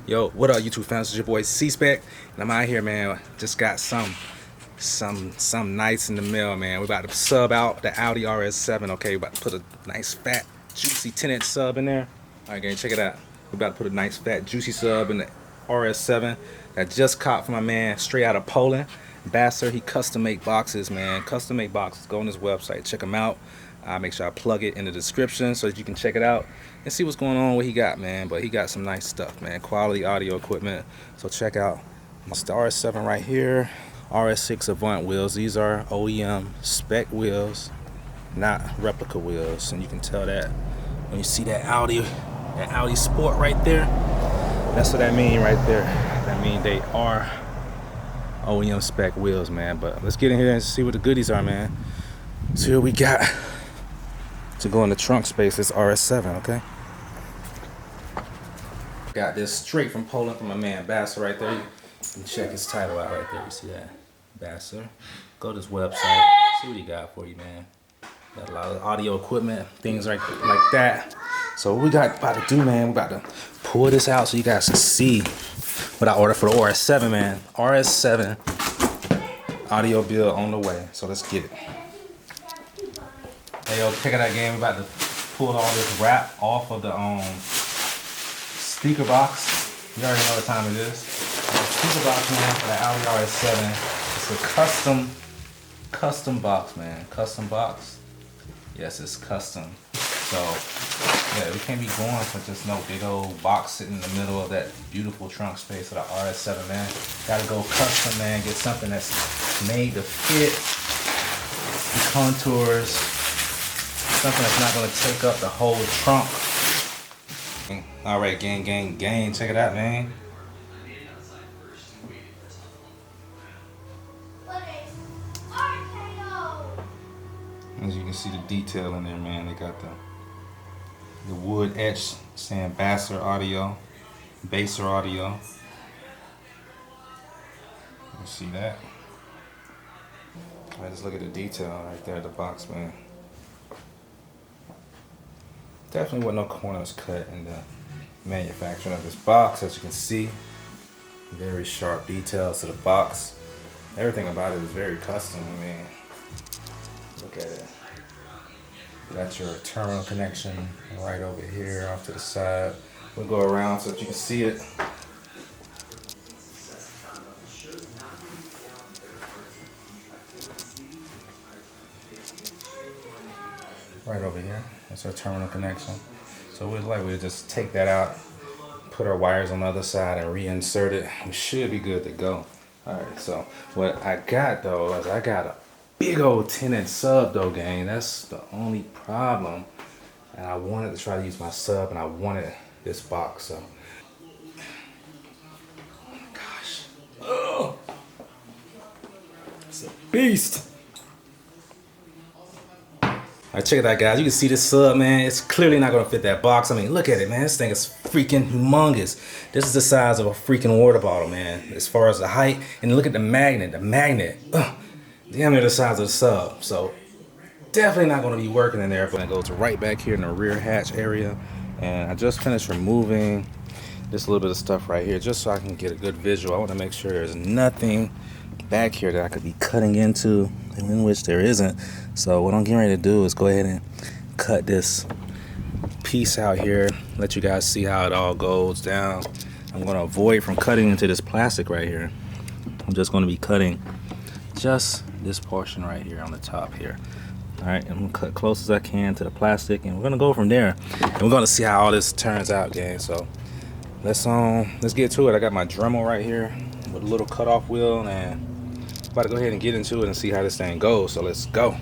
Yo, what up, YouTube fans? It's your boy C-Spec, and I'm out here, man. Just got some nice in the mail, man. We're about to sub out the Audi RS7. Okay, we're about to put a nice fat, juicy 10-inch sub in there. All right, gang, check it out. We're about to put a nice fat, juicy sub in the RS7 that just caught from my man straight out of Poland. Basser, he custom make boxes, man. Custom make boxes. Go on his website, check him out. Make sure I plug it in the description so that you can check it out and see what's going on, what he got, man. But he got some nice stuff, man. Quality audio equipment. So check out the RS7 right here. RS6 Avant wheels. These are OEM spec wheels, not replica wheels. And you can tell that when you see that Audi Sport right there. That's what that means right there. That means they are OEM spec wheels, man. But let's get in here and see what the goodies are, man. See what we got to go in the trunk space. This RS7, okay? Got this straight from Poland from my man Basser right there. You can check his title out right there. You see that? Basser. Go to his website. See what he got for you, man. Got a lot of audio equipment, things like that. So what we got about to do, man, we about to pull this out so you guys can see what I ordered for the RS7, man. RS7 audio build on the way. So let's get it. Hey, yo, check out that game. We're about to pull all this wrap off of the speaker box. You already know what time it is. The speaker box, man, for the Audi RS7. It's a custom box, man. Custom box. Yes, it's custom. So, yeah, we can't be going for just no big old box sitting in the middle of that beautiful trunk space of the RS7, man. Gotta go custom, man. Get something that's made to fit the contours. Something that's not gonna take up the whole trunk. All right, gang, check it out, man. As you can see the detail in there, man. They got the wood etched saying Basser audio, Basser audio. You see that? All right, just look at the detail right there at the box, man. Definitely wasn't no corners cut in the manufacturing of this box, as you can see. Very sharp details to the box. Everything about it is very custom. I mean, look at it. Got your terminal connection right over here off to the side. We'll go around so that you can see it. Right over here. That's our terminal connection. So we'll just take that out, put our wires on the other side and reinsert it. We should be good to go. Alright, so what I got though is I got a big old 10-inch sub though, gang. That's the only problem. And I wanted to try to use my sub and I wanted this box, so. Oh my gosh. Oh! It's a beast. Alright, check it out, guys. You can see this sub, man. It's clearly not gonna fit that box. I mean, look at it, man. This thing is freaking humongous. This is the size of a freaking water bottle, man. As far as the height, and look at the magnet. The magnet, damn near the size of the sub. So definitely not gonna be working in there. But it goes right back here in the rear hatch area, and I just finished removing this little bit of stuff right here, just so I can get a good visual. I want to make sure there's nothing back here that I could be cutting into, and in which there isn't. So what I'm getting ready to do is go ahead and cut this piece out here, let you guys see how it all goes down. I'm going to avoid from cutting into this plastic right here. I'm just going to be cutting just this portion right here on the top here. All right, I'm going to cut close as I can to the plastic, and we're going to go from there. And we're going to see how all this turns out, gang. So let's get to it. I got my Dremel right here with a little cutoff wheel, and I'm about to go ahead and get into it and see how this thing goes. So let's go.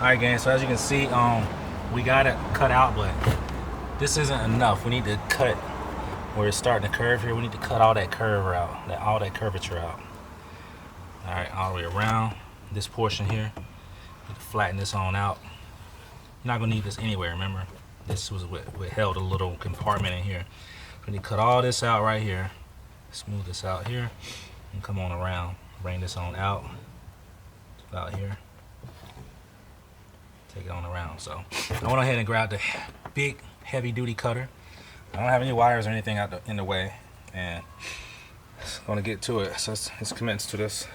Alright gang, so as you can see, we got it cut out, but this isn't enough. We need to cut where it's starting to curve here. We need to cut all that curve out, all that curvature out. Alright, all the way around this portion here. Need to flatten this on out. You're not gonna need this anywhere, remember? This was what held a little compartment in here. We need to cut all this out right here. Smooth this out here and come on around. Bring this on out, about here. Take it on around. So I went ahead and grabbed the big heavy duty cutter. I don't have any wires or anything in the way, and it's gonna get to it. So let's commence to this.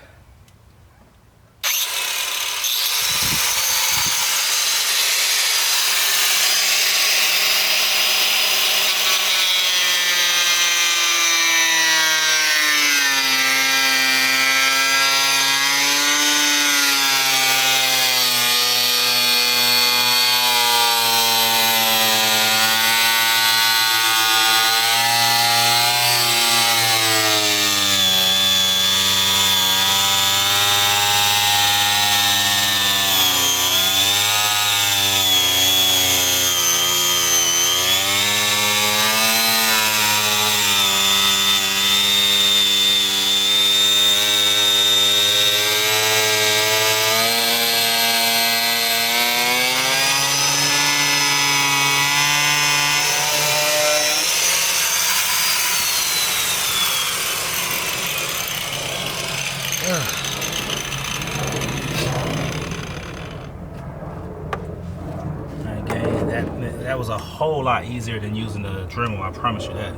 That was a whole lot easier than using the Dremel, I promise you that.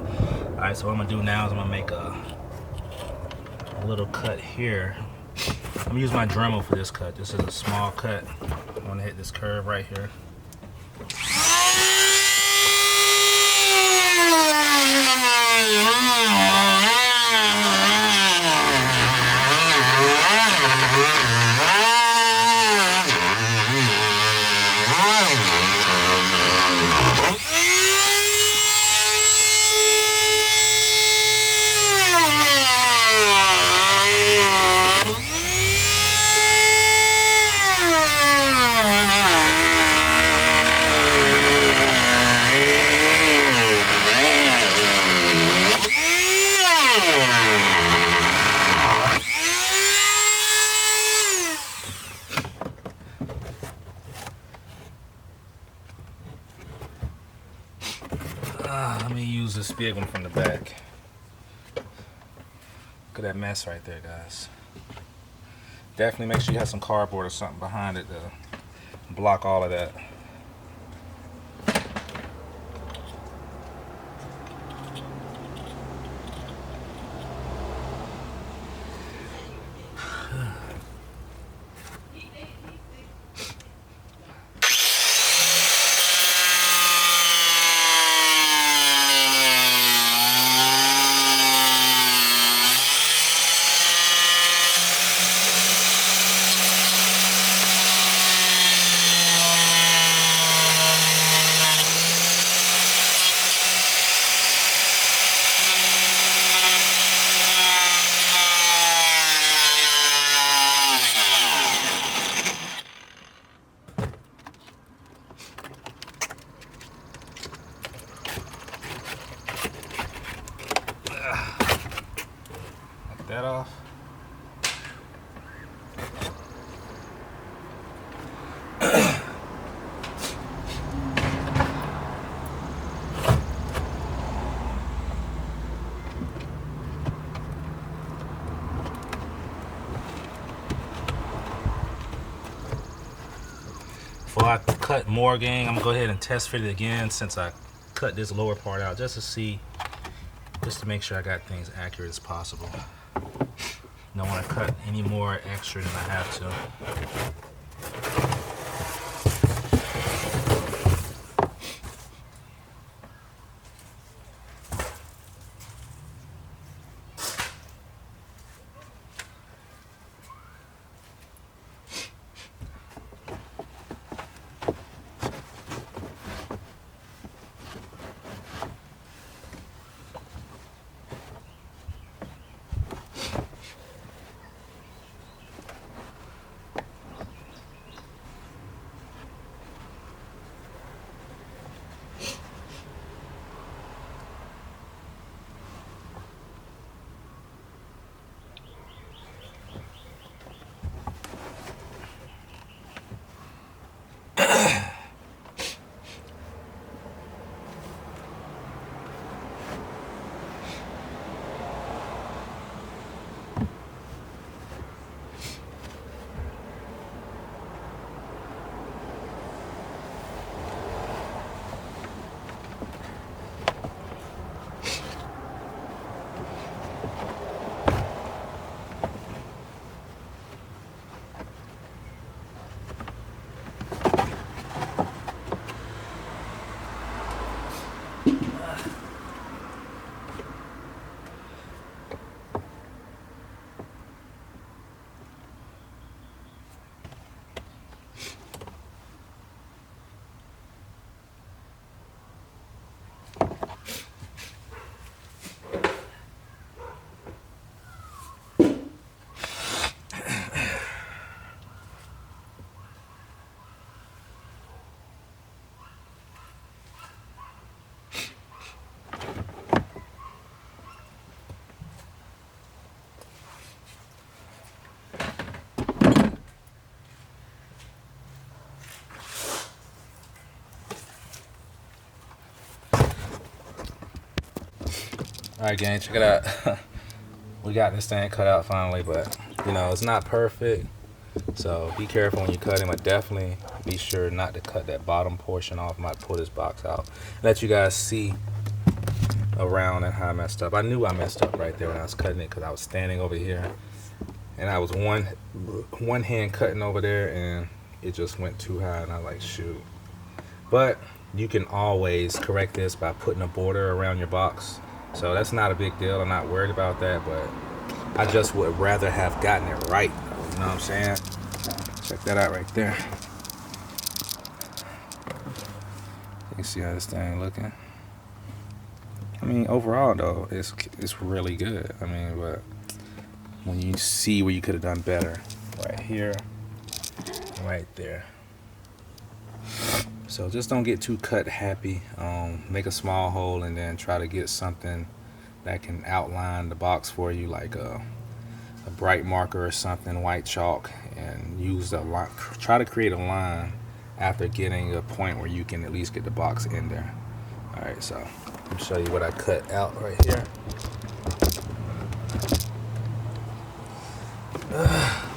Alright, so what I'm gonna do now is I'm gonna make a little cut here. I'm gonna use my Dremel for this cut. This is a small cut. I'm gonna hit this curve right here. Let me use this big one from the back. Look at that mess right there, guys. Definitely make sure you have some cardboard or something behind it to block all of that. That off. Before I cut more, gang, I'm gonna go ahead and test fit it again since I cut this lower part out just to make sure I got things accurate as possible. Don't want to cut any more extra than I have to. Alright gang, check it out. We got this thing cut out finally, but you know, it's not perfect. So be careful when you're cutting, but definitely be sure not to cut that bottom portion off. I might pull this box out. Let you guys see around and how I messed up. I knew I messed up right there when I was cutting it because I was standing over here and I was one hand cutting over there and it just went too high and I was like, shoot. But you can always correct this by putting a border around your box. So that's not a big deal. I'm not worried about that, but I just would rather have gotten it right. You know what I'm saying? Check that out right there. You can see how this thing looking. I mean, overall though, it's really good. I mean, but when you see where you could have done better, right here, right there. So just don't get too cut happy. Make a small hole and then try to get something that can outline the box for you, like a bright marker or something, white chalk, and use the line. Try to create a line after getting a point where you can at least get the box in there. All right, so let me show you what I cut out right here.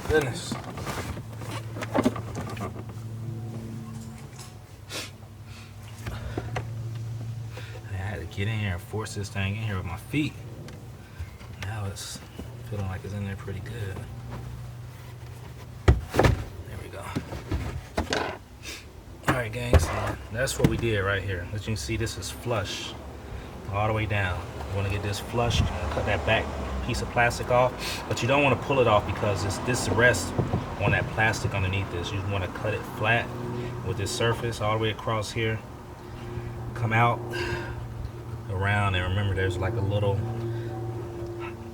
Goodness. Get in here and force this thing in here with my feet. Now it's feeling like it's in there pretty good. There we go. Alright gang, so that's what we did right here. As you can see, this is flush all the way down. You want to get this flush, cut that back piece of plastic off, but you don't want to pull it off because this rests on that plastic underneath this. You want to cut it flat with this surface all the way across here. Come out around, and remember there's like a little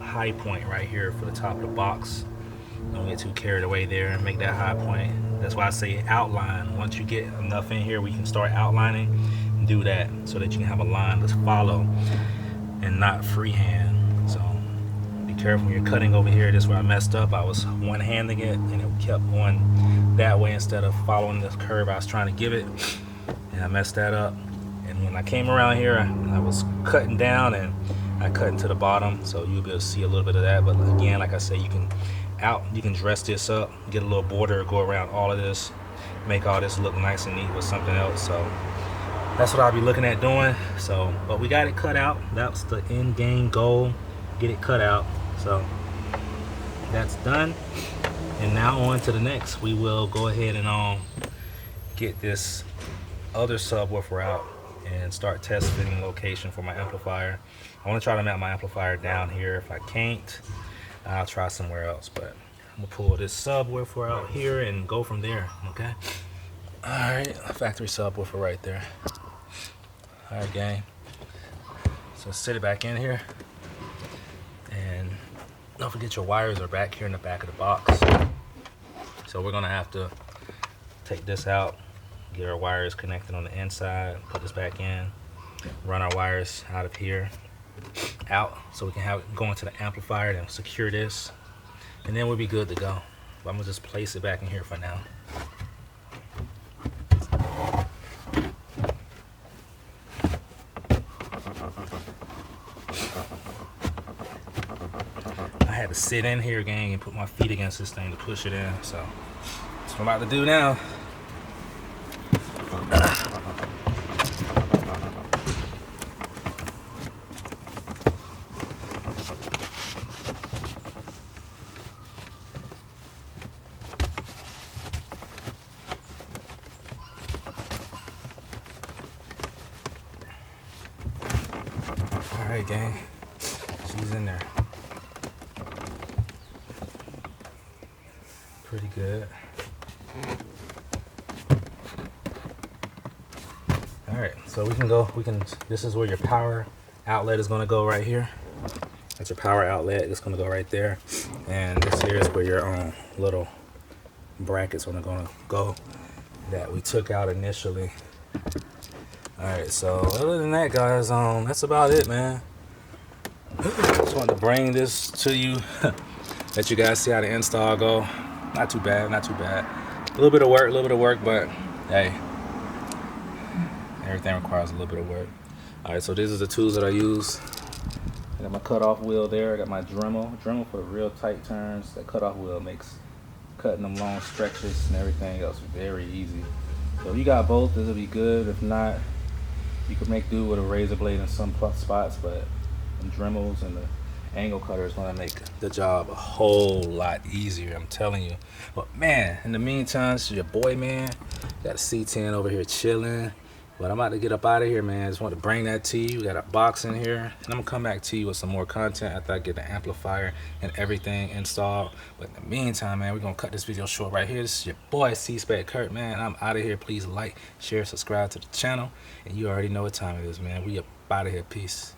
high point right here for the top of the box. Don't get too carried away there and make that high point. That's why I say outline. Once you get enough in here, we can start outlining. Do that so that you can have a line to follow and not freehand. So be careful when you're cutting over here. This is where I messed up. I was one-handing it and it kept going that way instead of following this curve I was trying to give it, and I messed that up. And when I came around here, I was cutting down and I cut into the bottom, so you'll be able to see a little bit of that. But again, like I said, you can dress this up, get a little border, go around all of this, make all this look nice and neat with something else. So that's what I'll be looking at doing. So, but we got it cut out. That's the end game goal, get it cut out. So that's done. And now on to the next. We will go ahead and get this other subwoofer out and start test fitting location for my amplifier. I want to try to mount my amplifier down here. If I can't, I'll try somewhere else, but I'm gonna pull this subwoofer out here and go from there. Okay, all right, factory subwoofer right there. All right gang, so sit it back in here, and don't forget your wires are back here in the back of the box. So we're gonna have to take this out, get our wires connected on the inside, put this back in, run our wires out of here, out, so we can have it go into the amplifier and secure this, and then we'll be good to go. But I'm gonna just place it back in here for now. sit in here, gang, and put my feet against this thing to push it in. So that's what I'm about to do now. All right, gang, she's in there. Pretty good. All right, so this is where your power outlet is gonna go right here. That's your power outlet, it's gonna go right there. And this here is where your little brackets are gonna go that we took out initially. All right, so other than that, guys, that's about it, man. Just wanted to bring this to you, let you guys see how the install go. Not too bad, not too bad. A little bit of work, but hey, everything requires a little bit of work. All right, so these are the tools that I use. I got my cutoff wheel there. I got my Dremel for real tight turns. That cutoff wheel makes cutting them long stretches and everything else very easy. So if you got both, this will be good. If not, you could make do with a razor blade in some spots, but the Dremels and the angle cutter is gonna make the job a whole lot easier, I'm telling you. But man, in the meantime, this is your boy, man. Got a C10 over here chilling. But I'm about to get up out of here, man. Just want to bring that to you. We got a box in here, and I'm gonna come back to you with some more content after I get the amplifier and everything installed. But in the meantime, man, we're gonna cut this video short right here. This is your boy C-Spec Kurt, man. I'm out of here. Please like, share, subscribe to the channel, and you already know what time it is, man. We up out of here. Peace.